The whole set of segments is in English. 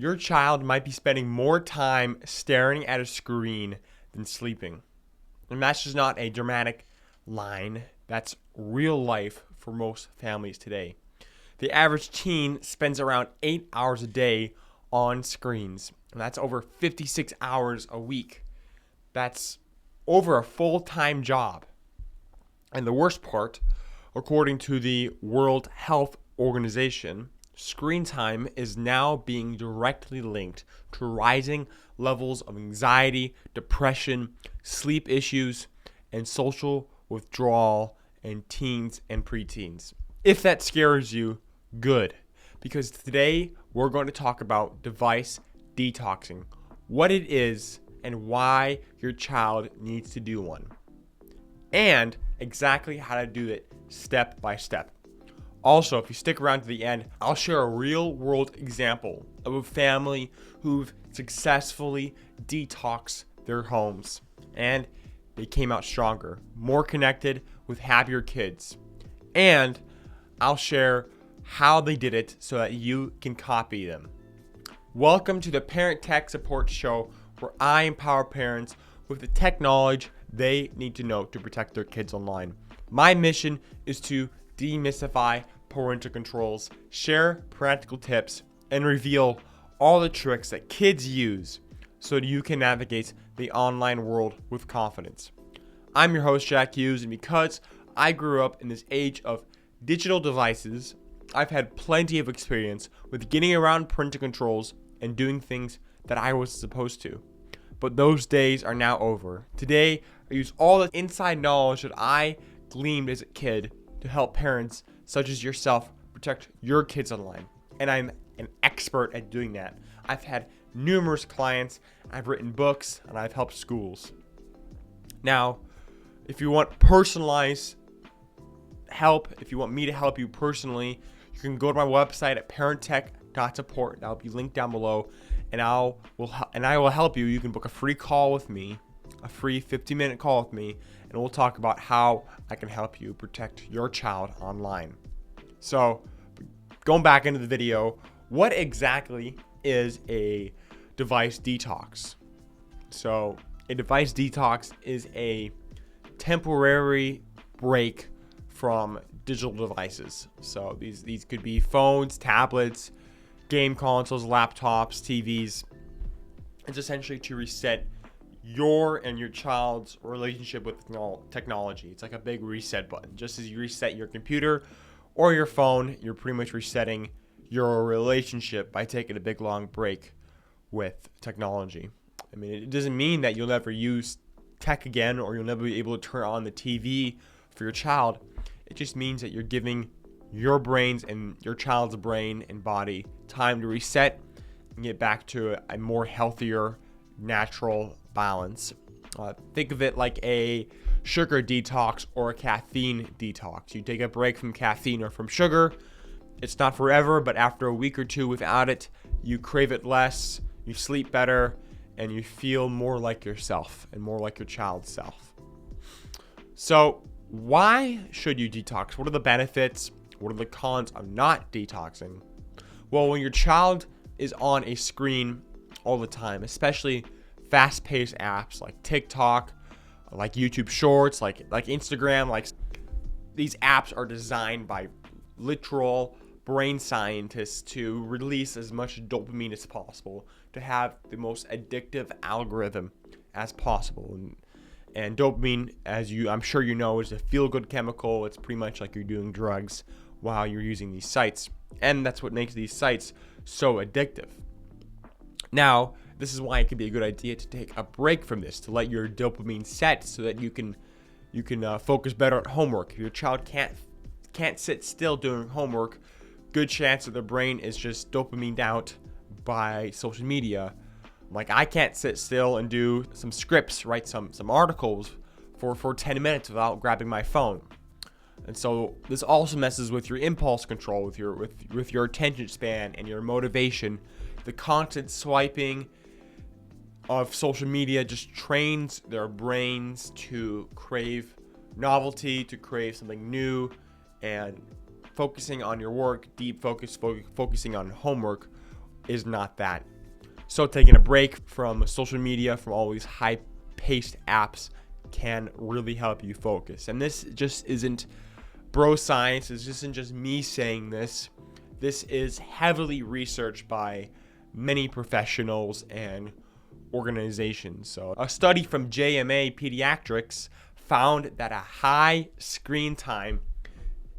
your child might be spending more time staring at a screen than sleeping. And that's just not a dramatic line. That's real life for most families today. The average teen spends around 8 hours a day on screens, and that's over 56 hours a week. That's over a full-time job. And the worst part, according to the World Health Organization, screen time is now being directly linked to rising levels of anxiety, depression, sleep issues, and social withdrawal in teens and preteens. If that scares you, good. Because today we're going to talk about device detoxing, what it is and why your child needs to do one, and exactly how to do it step by step. Also, if you stick around to the end, I'll share a real world example of a family who've successfully detoxed their homes and they came out stronger, more connected, with happier kids. And I'll share how they did it so that you can copy them. Welcome to the Parent Tech Support Show, where I empower parents with the tech knowledge they need to know to protect their kids online. My mission is to demystify parental controls, share practical tips, and reveal all the tricks that kids use so that you can navigate the online world with confidence. I'm your host, Jack Hughes, and because I grew up in this age of digital devices, I've had plenty of experience with getting around parental controls and doing things that I was supposed to. But those days are now over. Today, I use all the inside knowledge that I gleaned as a kid to help parents such as yourself protect your kids online. And I'm an expert at doing that. I've had numerous clients, I've written books, and I've helped schools. Now, if you want personalized help, if you want me to help you personally, you can go to my website at parenttech.support. That'll be linked down below, and I will help you. You can book a free call with me, a free 15-minute call with me, and we'll talk about how I can help you protect your child online. So, going back into the video, what exactly is a device detox? So, a device detox is a temporary break from digital devices. So these could be phones, tablets, game consoles, laptops, TVs. It's essentially to reset your and your child's relationship with technology. It's like a big reset button. Just as you reset your computer or your phone, you're pretty much resetting your relationship by taking a big long break with technology. I mean, it doesn't mean that you'll never use tech again or you'll never be able to turn on the TV for your child. It just means that you're giving your brains and your child's brain and body time to reset and get back to a more healthier, natural balance. Think of it like a sugar detox or a caffeine detox. You take a break from caffeine or from sugar. It's not forever, but after a week or two without it, you crave it less, you sleep better, and you feel more like yourself and more like your child's self. So, why should you detox? What are the benefits? What are the cons of not detoxing? Well, when your child is on a screen all the time, especially fast-paced apps like TikTok, like YouTube Shorts, like Instagram, like these apps are designed by literal brain scientists to release as much dopamine as possible, to have the most addictive algorithm as possible. And dopamine, I'm sure you know, is a feel-good chemical. It's pretty much like you're doing drugs while you're using these sites. And that's what makes these sites so addictive. Now, this is why it can be a good idea to take a break from this, to let your dopamine set so that you can focus better at homework. If your child can't sit still doing homework, good chance that their brain is just dopamine out by social media. Like, I can't sit still and do some scripts, write some articles for 10 minutes without grabbing my phone. And so this also messes with your impulse control, with your attention span and your motivation. The constant swiping of social media just trains their brains to crave novelty, to crave something new, and focusing on your work, deep focus, focusing on homework is not that. So taking a break from social media, from all these high-paced apps, can really help you focus. And this just isn't bro science. This isn't just me saying this. This is heavily researched by many professionals and organizations. So a study from JMA Pediatrics found that a high screen time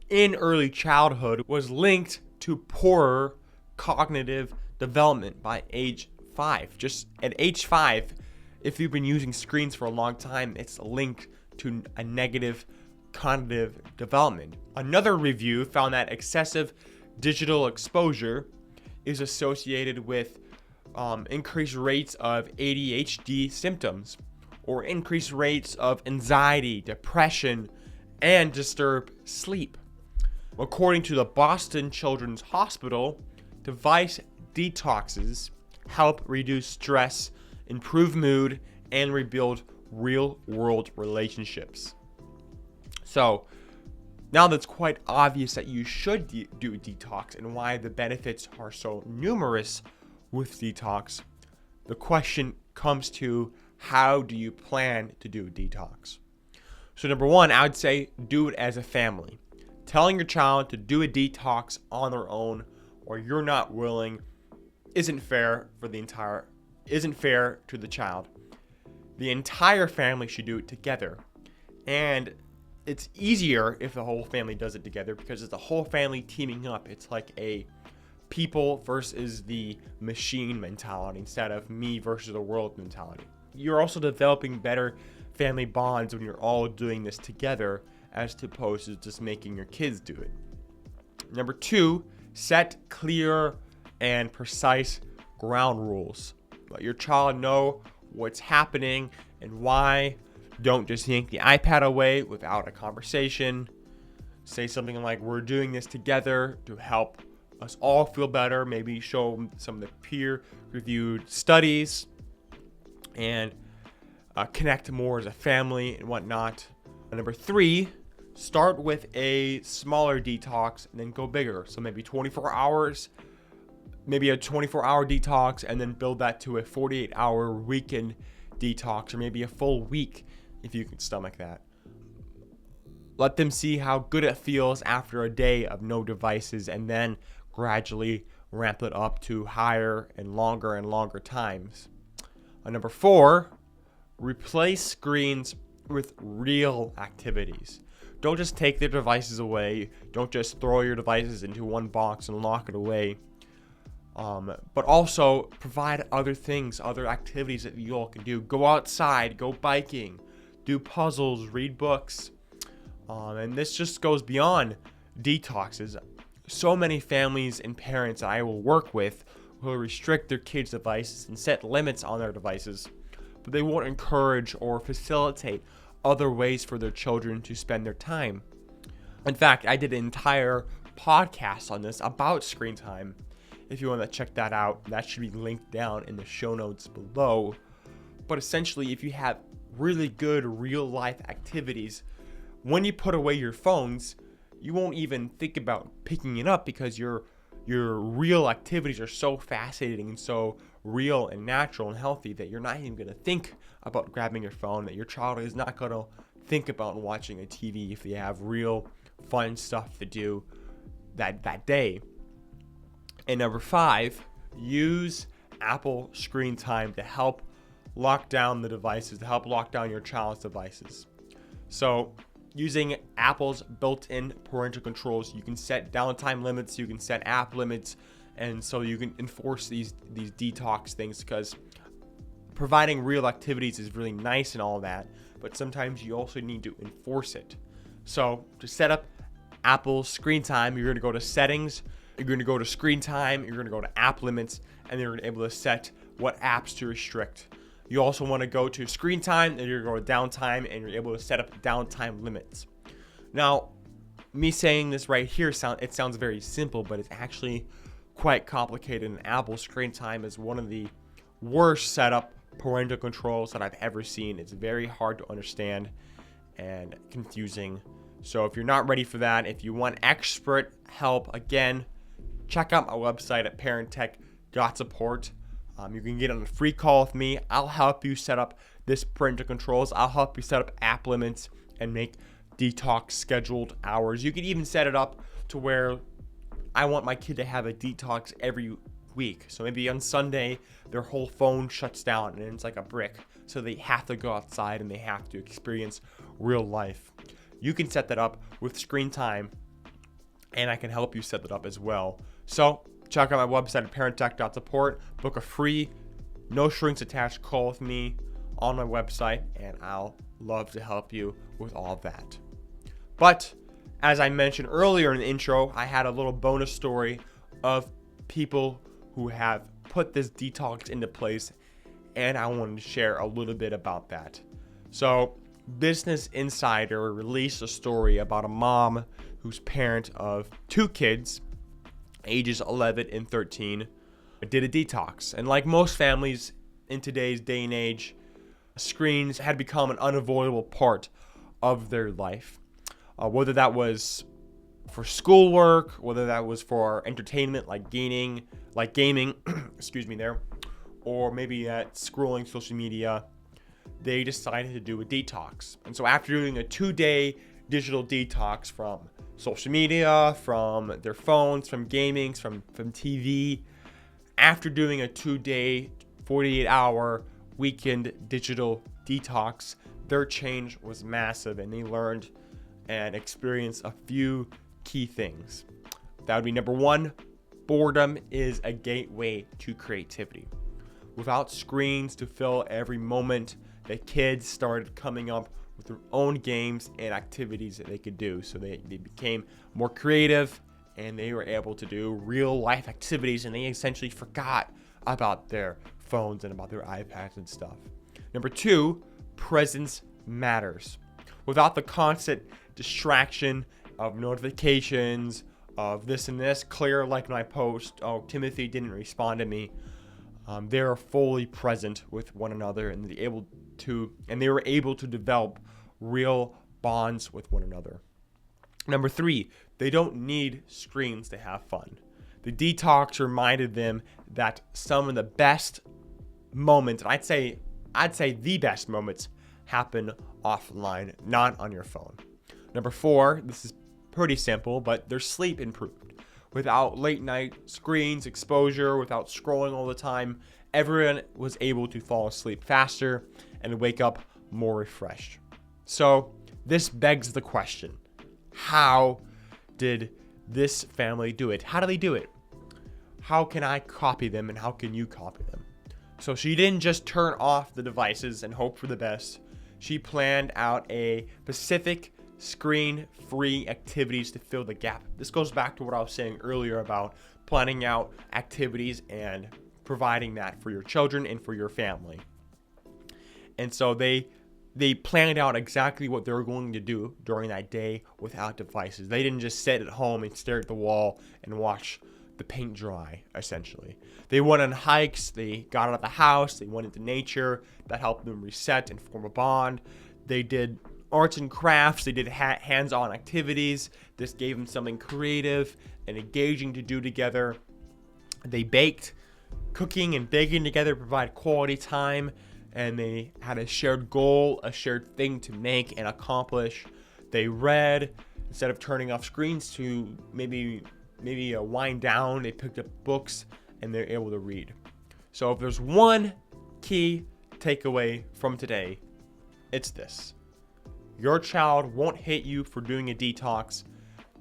in early childhood was linked to poorer cognitive development by age 5. Just at age 5, if you've been using screens for a long time, it's linked to a negative cognitive development. Another review found that excessive digital exposure is associated with increased rates of ADHD symptoms, or increased rates of anxiety, depression, and disturbed sleep. According to the Boston Children's Hospital, device detoxes help reduce stress, improve mood, and rebuild real-world relationships. So, now that's quite obvious that you should do detox and why the benefits are so numerous with detox, the question comes to, how do you plan to do detox? So number one, I would say do it as a family. Telling your child to do a detox on their own, or you're not willing, isn't fair to the child. The entire family should do it together. And it's easier if the whole family does it together, because it's the whole family teaming up. It's like a people versus the machine mentality instead of me versus the world mentality. You're also developing better family bonds when you're all doing this together, as opposed to just making your kids do it. Number two, set clear and precise ground rules. Let your child know what's happening and why. Don't just yank the iPad away without a conversation. Say something like, we're doing this together to help us all feel better. Maybe show them some of the peer-reviewed studies and connect more as a family and whatnot. And number three, start with a smaller detox and then go bigger. So maybe 24 hours, maybe a 24-hour detox, and then build that to a 48-hour weekend detox, or maybe a full week if you can stomach that. Let them see how good it feels after a day of no devices, and then gradually ramp it up to higher and longer times. Number four, replace screens with real activities. Don't just take their devices away. Don't just throw your devices into one box and lock it away. But also provide other things, other activities that you all can do. Go outside, go biking, do puzzles, read books. And this just goes beyond detoxes. So many families and parents that I will work with will restrict their kids' devices and set limits on their devices, but they won't encourage or facilitate other ways for their children to spend their time. In fact, I did an entire podcast on this about screen time. If you want to check that out, that should be linked down in the show notes below. But essentially, if you have really good real life activities, when you put away your phones, you won't even think about picking it up, because your real activities are so fascinating and so real and natural and healthy that you're not even going to think about grabbing your phone, that your child is not going to think about watching a TV if they have real fun stuff to do that day. And number five, use Apple screen time to help lock down the devices, to help lock down your child's devices. So using Apple's built-in parental controls, you can set downtime limits, you can set app limits, and so you can enforce these detox things, because providing real activities is really nice and all that, but sometimes you also need to enforce it. So to set up Apple screen time, you're going to go to settings, you're going to go to screen time, you're going to go to app limits, and you're going to be able to set what apps to restrict. You also want to go to screen time, and you're going to go to downtime, and you're able to set up downtime limits. Now, me saying this right here, it sounds very simple, but it's actually quite complicated. And Apple screen time is one of the worst setup parental controls that I've ever seen. It's very hard to understand and confusing. So if you're not ready for that, if you want expert help, again, check out my website at parent-tech.support. You can get on a free call with me. I'll help you set up this parental controls. I'll help you set up app limits and make detox scheduled hours. You can even set it up to where I want my kid to have a detox every week. So maybe on Sunday, their whole phone shuts down and it's like a brick. So they have to go outside and they have to experience real life. You can set that up with screen time, and I can help you set that up as well. So check out my website at parent-tech.support. Book a free, no strings attached call with me on my website, and I'll love to help you with all of that. But as I mentioned earlier in the intro, I had a little bonus story of people who have put this detox into place, and I wanted to share a little bit about that. So Business Insider released a story about a mom who's parent of 2 kids, ages 11 and 13, did a detox. And like most families in today's day and age, screens had become an unavoidable part of their life. Whether that was for schoolwork, whether that was for entertainment like gaming, or maybe scrolling social media, they decided to do a detox. And so after doing a 2-day digital detox from social media, from their phones, from gaming, from TV, after doing a 2-day, 48-hour weekend digital detox, their change was massive, and they learned and experienced a few key things. That would be number 1, boredom is a gateway to creativity. Without screens to fill every moment, the kids started coming up with their own games and activities that they could do. So they became more creative, and they were able to do real life activities, and they essentially forgot about their phones and about their iPads and stuff. Number 2, presence matters. Without the constant distraction of notifications, of this and this, Claire liked my post, oh, Timothy didn't respond to me. They are fully present with one another, and they were able to develop real bonds with one another. Number 3, they don't need screens to have fun. The detox reminded them that some of the best moments, and I'd say the best moments, happen offline, not on your phone. Number 4, this is pretty simple, but their sleep improved. Without late night screens exposure, without scrolling all the time, everyone was able to fall asleep faster and wake up more refreshed. So this begs the question, how did this family do it? How do they do it? How can I copy them, and how can you copy them? So she didn't just turn off the devices and hope for the best. She planned out a specific screen-free activities to fill the gap. This goes back to what I was saying earlier about planning out activities and providing that for your children and for your family. And so they planned out exactly what they were going to do during that day without devices. They didn't just sit at home and stare at the wall and watch the paint dry, essentially. They went on hikes, they got out of the house, they went into nature. That helped them reset and form a bond. They did arts and crafts, they did hands-on activities. This gave them something creative and engaging to do together. They baked. Cooking and baking together provide quality time, and they had a shared goal, a shared thing to make and accomplish. They read. Instead of turning off screens to maybe wind down, they picked up books and they're able to read. So if there's one key takeaway from today, it's this. Your child won't hate you for doing a detox.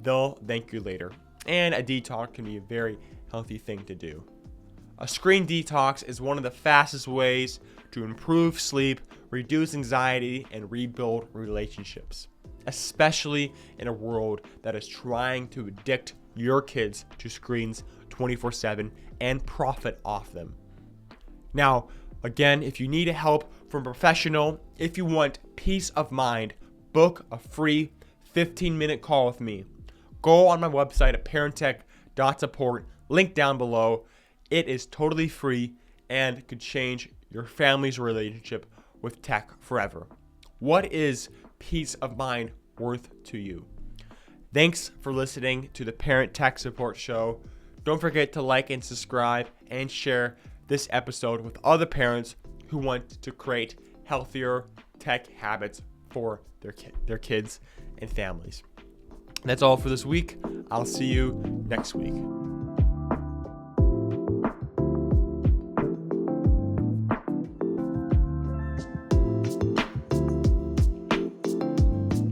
They'll thank you later. And a detox can be a very healthy thing to do. A screen detox is one of the fastest ways to improve sleep, reduce anxiety, and rebuild relationships, especially in a world that is trying to addict your kids to screens 24/7 and profit off them. Now, again, if you need help from a professional, if you want peace of mind, book a free 15-minute call with me. Go on my website at parent-tech.support, link down below. It is totally free and could change your family's relationship with tech forever. What is peace of mind worth to you? Thanks for listening to the Parent Tech Support Show. Don't forget to like and subscribe and share this episode with other parents who want to create healthier tech habits for their kids and families. That's all for this week. I'll see you next week.